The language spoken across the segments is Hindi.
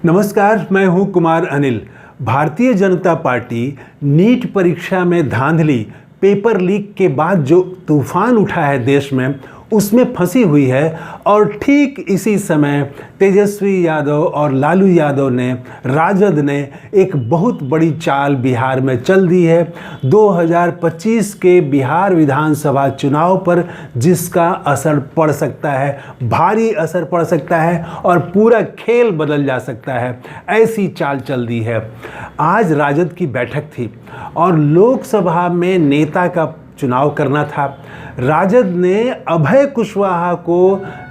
नमस्कार, मैं हूं कुमार अनिल। भारतीय जनता पार्टी नीट परीक्षा में धांधली, पेपर लीक के बाद जो तूफान उठा है देश में, उसमें फंसी हुई है। और ठीक इसी समय तेजस्वी यादव और लालू यादव ने, राजद ने एक बहुत बड़ी चाल बिहार में चल दी है 2025 के बिहार विधानसभा चुनाव पर, जिसका असर पड़ सकता है, भारी असर पड़ सकता है और पूरा खेल बदल जा सकता है। ऐसी चाल चल दी है। आज राजद की बैठक थी और लोकसभा में नेता का चुनाव करना था। राजद ने अभय कुशवाहा को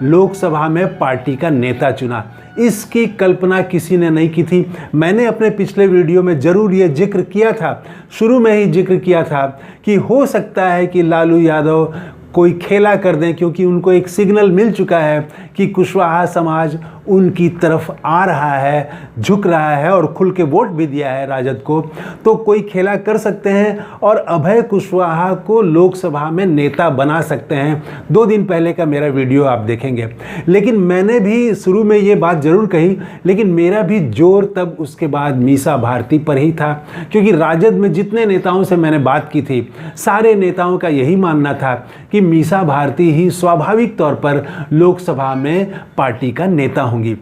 लोकसभा में पार्टी का नेता चुना। इसकी कल्पना किसी ने नहीं की थी। मैंने अपने पिछले वीडियो में ज़रूर ये जिक्र किया था, शुरू में ही जिक्र किया था कि हो सकता है कि लालू यादव कोई खेला कर दें, क्योंकि उनको एक सिग्नल मिल चुका है कि कुशवाहा समाज उनकी तरफ आ रहा है, झुक रहा है और खुल के वोट भी दिया है राजद को। तो कोई खेला कर सकते हैं और अभय कुशवाहा को लोकसभा में नेता बना सकते हैं। 2 दिन पहले का मेरा वीडियो आप देखेंगे। लेकिन मैंने भी शुरू में ये बात ज़रूर कही, लेकिन मेरा भी जोर तब उसके बाद मीसा भारती पर ही था, क्योंकि राजद में जितने नेताओं से मैंने बात की थी, सारे नेताओं का यही मानना था कि मीसा भारती ही स्वाभाविक तौर पर लोकसभा में पार्टी का नेता होंगी।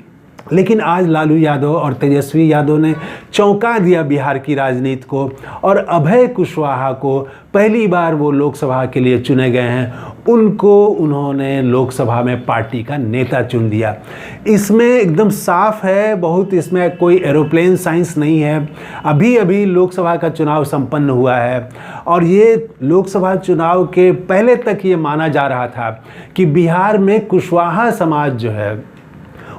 लेकिन आज लालू यादव और तेजस्वी यादव ने चौंका दिया बिहार की राजनीति को, और अभय कुशवाहा को पहली बार वो लोकसभा के लिए चुने गए हैं, उनको उन्होंने लोकसभा में पार्टी का नेता चुन दिया। इसमें एकदम साफ है, बहुत इसमें कोई एरोप्लेन साइंस नहीं है। अभी अभी लोकसभा का चुनाव संपन्न हुआ है और ये लोकसभा चुनाव के पहले तक ये माना जा रहा था कि बिहार में कुशवाहा समाज जो है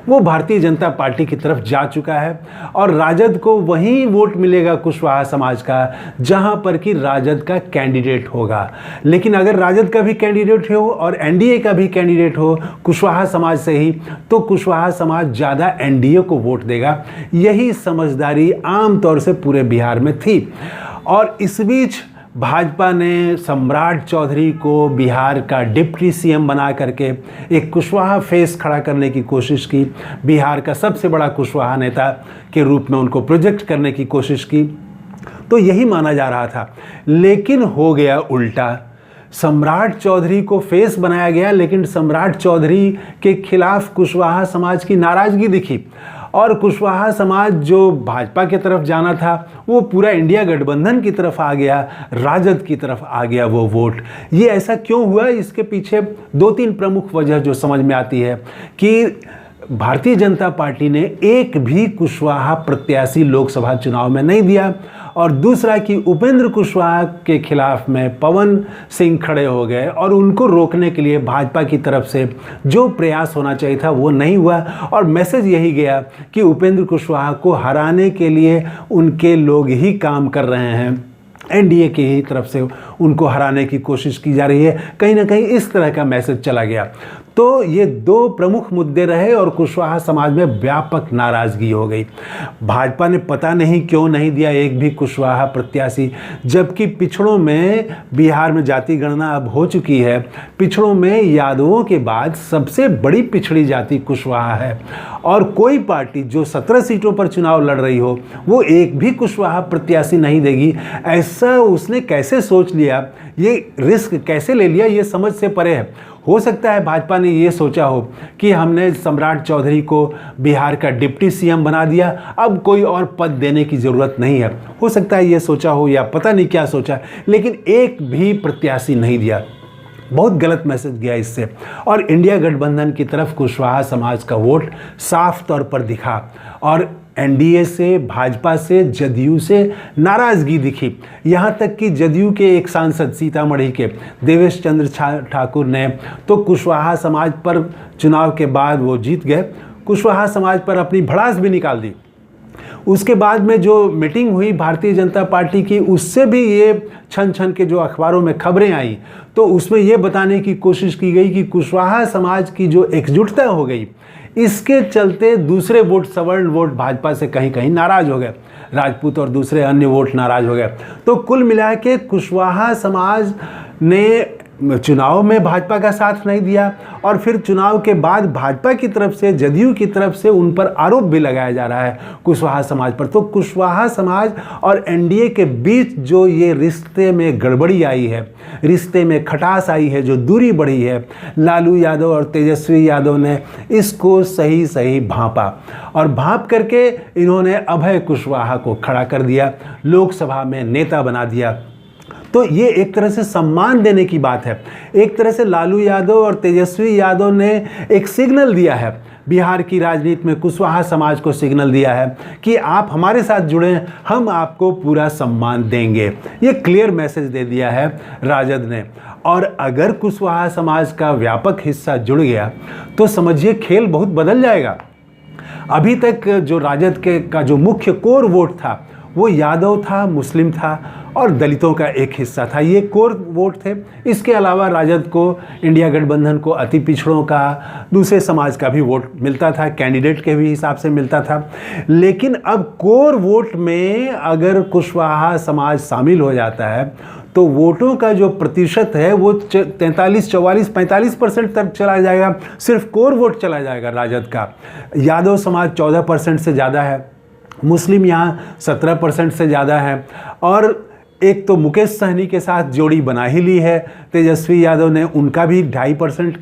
वो भारतीय जनता पार्टी की तरफ जा चुका है और राजद को वहीं वोट मिलेगा कुशवाहा समाज का जहां पर कि राजद का कैंडिडेट होगा। लेकिन अगर राजद का भी कैंडिडेट हो और एनडीए का भी कैंडिडेट हो कुशवाहा समाज से ही, तो कुशवाहा समाज ज़्यादा एनडीए को वोट देगा। यही समझदारी आम तौर से पूरे बिहार में थी। और इस बीच भाजपा ने सम्राट चौधरी को बिहार का डिप्टी सीएम बना करके एक कुशवाहा फेस खड़ा करने की कोशिश की, बिहार का सबसे बड़ा कुशवाहा नेता के रूप में उनको प्रोजेक्ट करने की कोशिश की। तो यही माना जा रहा था, लेकिन हो गया उल्टा। सम्राट चौधरी को फेस बनाया गया, लेकिन सम्राट चौधरी के खिलाफ कुशवाहा समाज की नाराज़गी दिखी और कुशवाहा समाज जो भाजपा की तरफ जाना था वो पूरा इंडिया गठबंधन की तरफ आ गया, राजद की तरफ आ गया वो वोट। ये ऐसा क्यों हुआ? इसके पीछे 2-3 प्रमुख वजह जो समझ में आती है कि भारतीय जनता पार्टी ने एक भी कुशवाहा प्रत्याशी लोकसभा चुनाव में नहीं दिया, और दूसरा कि उपेंद्र कुशवाहा के खिलाफ में पवन सिंह खड़े हो गए और उनको रोकने के लिए भाजपा की तरफ से जो प्रयास होना चाहिए था वो नहीं हुआ। और मैसेज यही गया कि उपेंद्र कुशवाहा को हराने के लिए उनके लोग ही काम कर रहे हैं, एनडीए की ही तरफ से उनको हराने की कोशिश की जा रही है। कहीं ना कहीं इस तरह का मैसेज चला गया। तो ये 2 प्रमुख मुद्दे रहे और कुशवाहा समाज में व्यापक नाराज़गी हो गई। भाजपा ने पता नहीं क्यों नहीं दिया एक भी कुशवाहा प्रत्याशी, जबकि पिछड़ों में बिहार में जाति गणना अब हो चुकी है। पिछड़ों में यादवों के बाद सबसे बड़ी पिछड़ी जाति कुशवाहा है, और कोई पार्टी जो 17 सीटों पर चुनाव लड़ रही हो वो एक भी कुशवाहा प्रत्याशी नहीं देगी। ऐसा उसने कैसे सोच लिया, ये रिस्क कैसे ले लिया, ये समझ से परे है। हो सकता है भाजपा ने ये सोचा हो कि हमने सम्राट चौधरी को बिहार का डिप्टी सीएम बना दिया, अब कोई और पद देने की ज़रूरत नहीं है। हो सकता है ये सोचा हो, या पता नहीं क्या सोचा, लेकिन एक भी प्रत्याशी नहीं दिया। बहुत गलत मैसेज गया इससे, और इंडिया गठबंधन की तरफ कुशवाहा समाज का वोट साफ तौर पर दिखा, और एनडीए से, भाजपा से, जदयू से नाराज़गी दिखी। यहाँ तक कि जदयू के एक सांसद सीतामढ़ी के देवेश चंद्र ठाकुर ने तो कुशवाहा समाज पर चुनाव के बाद वो जीत गए, कुशवाहा समाज पर अपनी भड़ास भी निकाल दी। उसके बाद में जो मीटिंग हुई भारतीय जनता पार्टी की, उससे भी ये छन छन के जो अखबारों में खबरें आई, तो उसमें ये बताने की कोशिश की गई कि कुशवाहा समाज की जो एकजुटता हो गई, इसके चलते दूसरे वोट, सवर्ण वोट भाजपा से कहीं कहीं नाराज़ हो गए, राजपूत और दूसरे अन्य वोट नाराज़ हो गए। तो कुल मिला के कुशवाहा समाज ने चुनाव में भाजपा का साथ नहीं दिया और फिर चुनाव के बाद भाजपा की तरफ से, जदयू की तरफ से उन पर आरोप भी लगाया जा रहा है कुशवाहा समाज पर। तो कुशवाहा समाज और एनडीए के बीच जो ये रिश्ते में गड़बड़ी आई है, रिश्ते में खटास आई है, जो दूरी बढ़ी है, लालू यादव और तेजस्वी यादव ने इसको सही सही भांपा और भांप करके इन्होंने अभय कुशवाहा को खड़ा कर दिया, लोकसभा में नेता बना दिया। तो ये एक तरह से सम्मान देने की बात है। एक तरह से लालू यादव और तेजस्वी यादव ने एक सिग्नल दिया है, बिहार की राजनीति में कुशवाहा समाज को सिग्नल दिया है कि आप हमारे साथ जुड़ें, हम आपको पूरा सम्मान देंगे। ये क्लियर मैसेज दे दिया है राजद ने। और अगर कुशवाहा समाज का व्यापक हिस्सा जुड़ गया तो समझिए खेल बहुत बदल जाएगा। अभी तक जो राजद का जो मुख्य कोर वोट था वो यादव था, मुस्लिम था और दलितों का एक हिस्सा था, ये कोर वोट थे। इसके अलावा राजद को, इंडिया गठबंधन को अति पिछड़ों का, दूसरे समाज का भी वोट मिलता था, कैंडिडेट के भी हिसाब से मिलता था। लेकिन अब कोर वोट में अगर कुशवाहा समाज शामिल हो जाता है तो वोटों का जो प्रतिशत है वो 43, 44, 45% तक चला जाएगा। सिर्फ कोर वोट चला जाएगा राजद का। यादव समाज 14% से ज़्यादा है, मुस्लिम यहाँ 17% से ज़्यादा है और एक तो मुकेश सहनी के साथ जोड़ी बना ही ली है तेजस्वी यादव ने, उनका भी 2.5%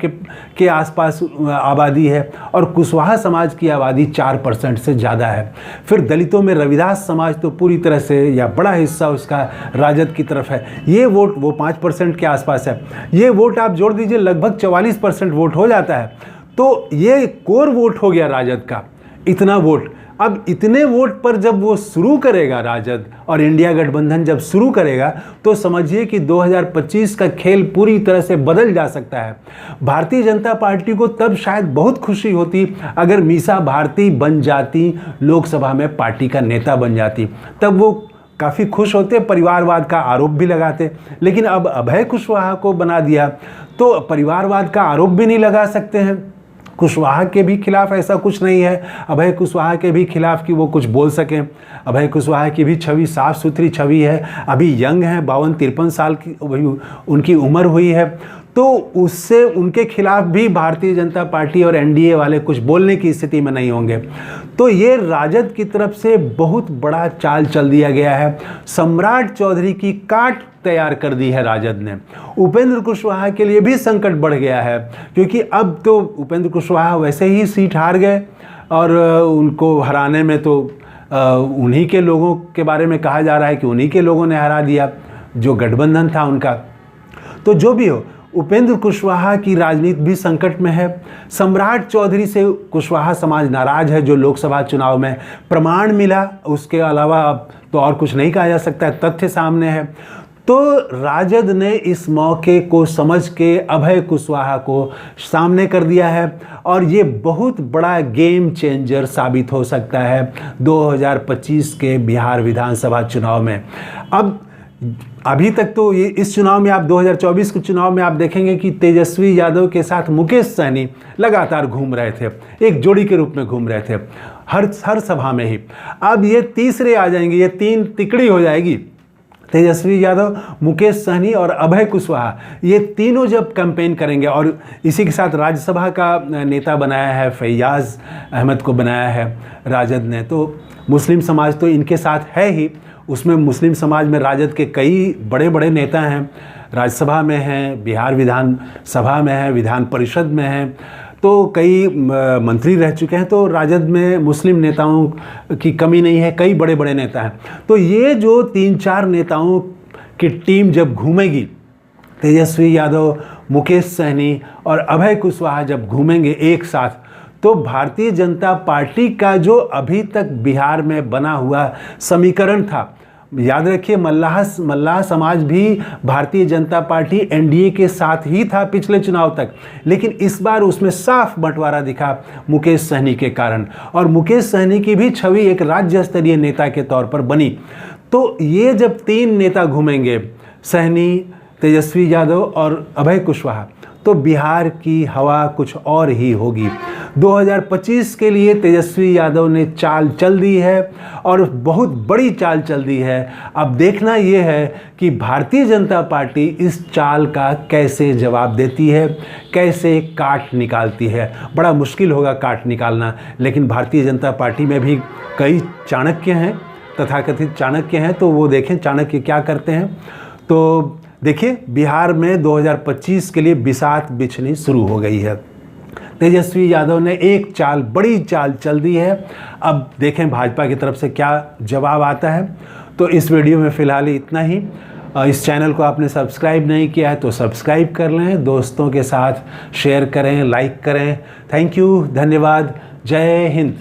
के आसपास आबादी है और कुशवाहा समाज की आबादी 4% से ज़्यादा है। फिर दलितों में रविदास समाज तो पूरी तरह से या बड़ा हिस्सा उसका राजद की तरफ है, ये वोट वो 5% के आसपास है। ये वोट आप जोड़ दीजिए, लगभग 44% वोट हो जाता है। तो ये कोर वोट हो गया राजद का, इतना वोट। अब इतने वोट पर जब वो शुरू करेगा राजद और इंडिया गठबंधन जब शुरू करेगा तो समझिए कि 2025 का खेल पूरी तरह से बदल जा सकता है। भारतीय जनता पार्टी को तब शायद बहुत खुशी होती अगर मीसा भारती बन जाती, लोकसभा में पार्टी का नेता बन जाती, तब वो काफ़ी खुश होते, परिवारवाद का आरोप भी लगाते। लेकिन अब अभय कुशवाहा को बना दिया तो परिवारवाद का आरोप भी नहीं लगा सकते हैं। कुशवाहा के भी खिलाफ ऐसा कुछ नहीं है, अभय कुशवाहा के भी खिलाफ कि वो कुछ बोल सकें। अभय कुशवाहा की भी छवि साफ सुथरी छवि है, अभी यंग है, 52-53 साल की उनकी उम्र हुई है। तो उससे उनके खिलाफ भी भारतीय जनता पार्टी और एनडीए वाले कुछ बोलने की स्थिति में नहीं होंगे। तो ये राजद की तरफ से बहुत बड़ा चाल चल दिया गया है। सम्राट चौधरी की काट तैयार कर दी है राजद ने। उपेंद्र कुशवाहा के लिए भी संकट बढ़ गया है क्योंकि अब तो उपेंद्र कुशवाहा वैसे ही सीट हार गए और उनको हराने में तो उन्हीं के लोगों के बारे में कहा जा रहा है कि उन्हीं के लोगों ने हरा दिया, जो गठबंधन था उनका। तो जो भी हो, उपेंद्र कुशवाहा की राजनीति भी संकट में है। सम्राट चौधरी से कुशवाहा समाज नाराज है, जो लोकसभा चुनाव में प्रमाण मिला, उसके अलावा अब तो और कुछ नहीं कहा जा सकता है, तथ्य सामने है। तो राजद ने इस मौके को समझ के अभय कुशवाहा को सामने कर दिया है और ये बहुत बड़ा गेम चेंजर साबित हो सकता है 2025 के बिहार विधानसभा चुनाव में। अब अभी तक तो ये इस चुनाव में, आप 2024 के चुनाव में आप देखेंगे कि तेजस्वी यादव के साथ मुकेश सहनी लगातार घूम रहे थे, एक जोड़ी के रूप में घूम रहे थे हर सभा में ही। अब ये तीसरे आ जाएंगे, ये 3 तिकड़ी हो जाएगी, तेजस्वी यादव, मुकेश सहनी और अभय कुशवाहा। ये तीनों जब कैंपेन करेंगे और इसी के साथ राज्यसभा का नेता बनाया है, फैयाज अहमद को बनाया है राजद ने। तो मुस्लिम समाज तो इनके साथ है ही, उसमें मुस्लिम समाज में राजद के कई बड़े बड़े नेता हैं, राज्यसभा में हैं, बिहार विधान सभा में हैं, विधान परिषद में हैं, तो कई मंत्री रह चुके हैं। तो राजद में मुस्लिम नेताओं की कमी नहीं है, कई बड़े बड़े नेता हैं। तो ये जो 3-4 नेताओं की टीम जब घूमेगी, तेजस्वी यादव, मुकेश सहनी और अभय कुशवाहा जब घूमेंगे एक साथ, तो भारतीय जनता पार्टी का जो अभी तक बिहार में बना हुआ समीकरण था, याद रखिए मल्लाह समाज भी भारतीय जनता पार्टी एनडीए के साथ ही था पिछले चुनाव तक, लेकिन इस बार उसमें साफ बंटवारा दिखा मुकेश सहनी के कारण और मुकेश सहनी की भी छवि एक राज्य स्तरीय नेता के तौर पर बनी। तो ये जब 3 नेता घूमेंगे, सहनी, तेजस्वी यादव और अभय कुशवाहा, तो बिहार की हवा कुछ और ही होगी। 2025 के लिए तेजस्वी यादव ने चाल चल दी है और बहुत बड़ी चाल चल दी है। अब देखना यह है कि भारतीय जनता पार्टी इस चाल का कैसे जवाब देती है, कैसे काट निकालती है। बड़ा मुश्किल होगा काट निकालना, लेकिन भारतीय जनता पार्टी में भी कई चाणक्य हैं, तथाकथित चाणक्य हैं, तो वो देखें चाणक्य क्या करते हैं। तो देखिए, बिहार में 2025 के लिए बिसात बिछनी शुरू हो गई है। तेजस्वी यादव ने एक चाल, बड़ी चाल चल दी है। अब देखें भाजपा की तरफ से क्या जवाब आता है। तो इस वीडियो में फ़िलहाल इतना ही। इस चैनल को आपने सब्सक्राइब नहीं किया है तो सब्सक्राइब कर लें, दोस्तों के साथ शेयर करें, लाइक करें। थैंक यू, धन्यवाद, जय हिंद।